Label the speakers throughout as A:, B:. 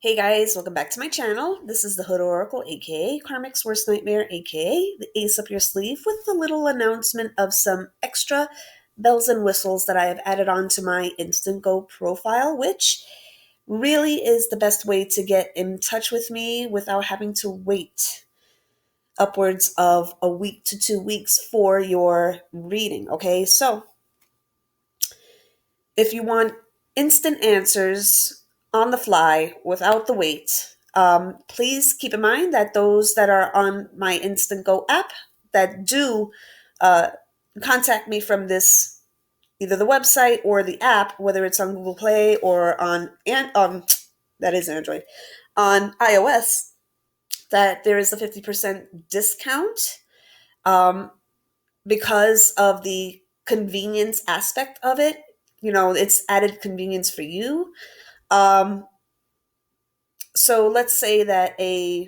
A: Hey guys, welcome back to my channel. This is the Hood Oracle, aka Karmic's Worst Nightmare, aka the Ace Up Your Sleeve, with a little announcement of some extra bells and whistles that I have added onto my Instantgo profile, which really is the best way to get in touch with me without having to wait upwards of a week to 2 weeks for your reading. Okay, so if you want instant answers on the fly without the wait, please keep in mind that those that are on my Instantgo app that do uh, contact me from this, either the website or the app, whether it's on Google Play or on that is Android, on iOS, that there is a 50% discount um, because of the convenience aspect of it. You know, it's added convenience for you. Um, so let's say that a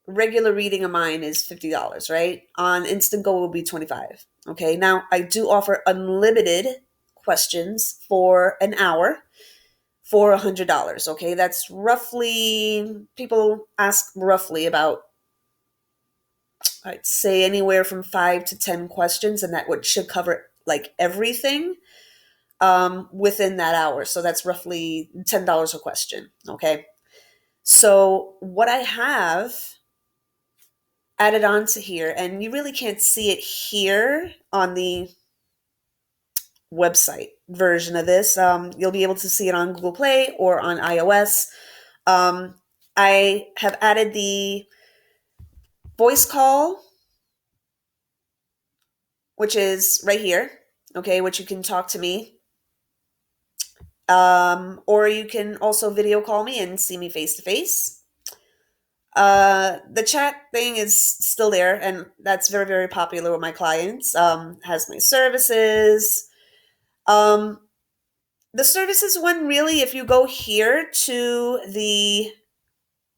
A: regular reading of mine is $50, right? On Instant Go will be 25. Okay. Now I do offer unlimited questions for an hour for $100. Okay. That's roughly, people ask roughly about, I'd say anywhere from 5 to 10 questions, and that should cover like everything within that hour. So that's roughly $10 a question. Okay. So what I have added onto here, and you really can't see it here on the website version of this. You'll be able to see it on Google Play or on iOS. Um, I have added the voice call, which is right here, okay, which you can talk to me. Or you can also video call me and see me face to face. The chat thing is still there, and that's very, very popular with my clients. Has my services. Um, the services one, really, if you go here to the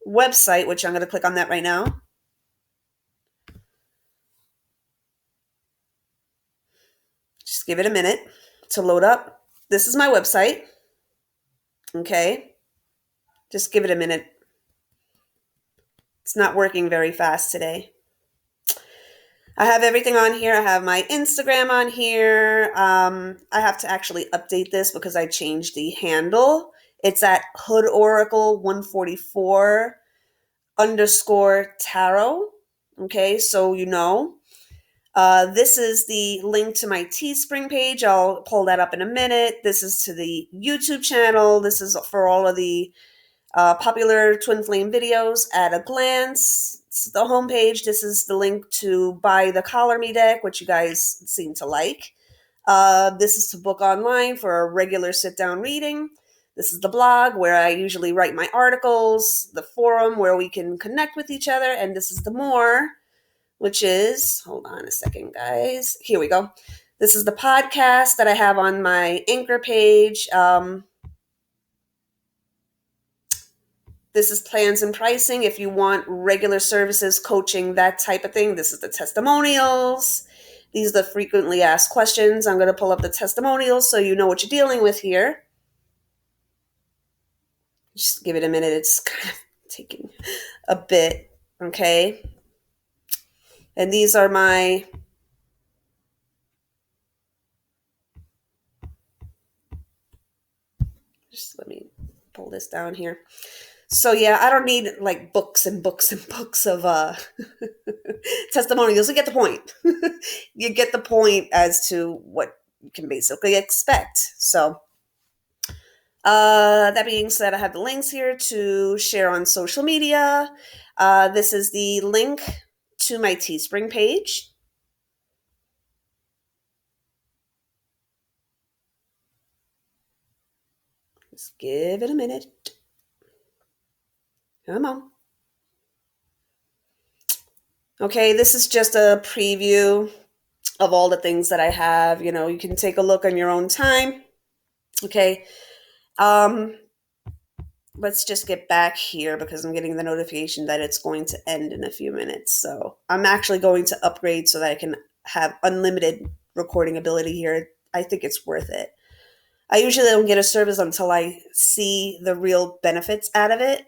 A: website, which I'm going to click on that right now. Just give it a minute to load up. This is my website. Okay. Just give it a minute. It's not working very fast today. I have everything on here. I have my Instagram on here. I have to actually update this because I changed the handle. It's at hoodoracle 144 underscore tarot. Okay, so you know. This is the link to my Teespring page. I'll pull that up in a minute. This is to the YouTube channel. This is for all of the popular twin flame videos at a glance. This is the homepage. This is the link to buy the Collar Me deck, which you guys seem to like. This is to book online for a regular sit-down reading. This is the blog where I usually write my articles, the forum where we can connect with each other, and this is the more, which is, hold on a second, guys. Here we go. This is the podcast that I have on my Anchor page. This is plans and pricing. If you want regular services, coaching, that type of thing. This is the testimonials. These are the frequently asked questions. I'm going to pull up the testimonials so you know what you're dealing with here. Just give it a minute. It's kind of taking a bit. Okay. And these are my just let me pull this down here. So yeah, I don't need like books and books and books of testimonials. You get the point. You get the point as to what you can basically expect. So that being said, I have the links here to share on social media. This is the link to my Teespring page. Just give it a minute. Come on. Okay, this is just a preview of all the things that I have. You know, you can take a look on your own time. Okay. Let's just get back here because I'm getting the notification that it's going to end in a few minutes. So I'm actually going to upgrade so that I can have unlimited recording ability here. I think it's worth it. I usually don't get a service until I see the real benefits out of it.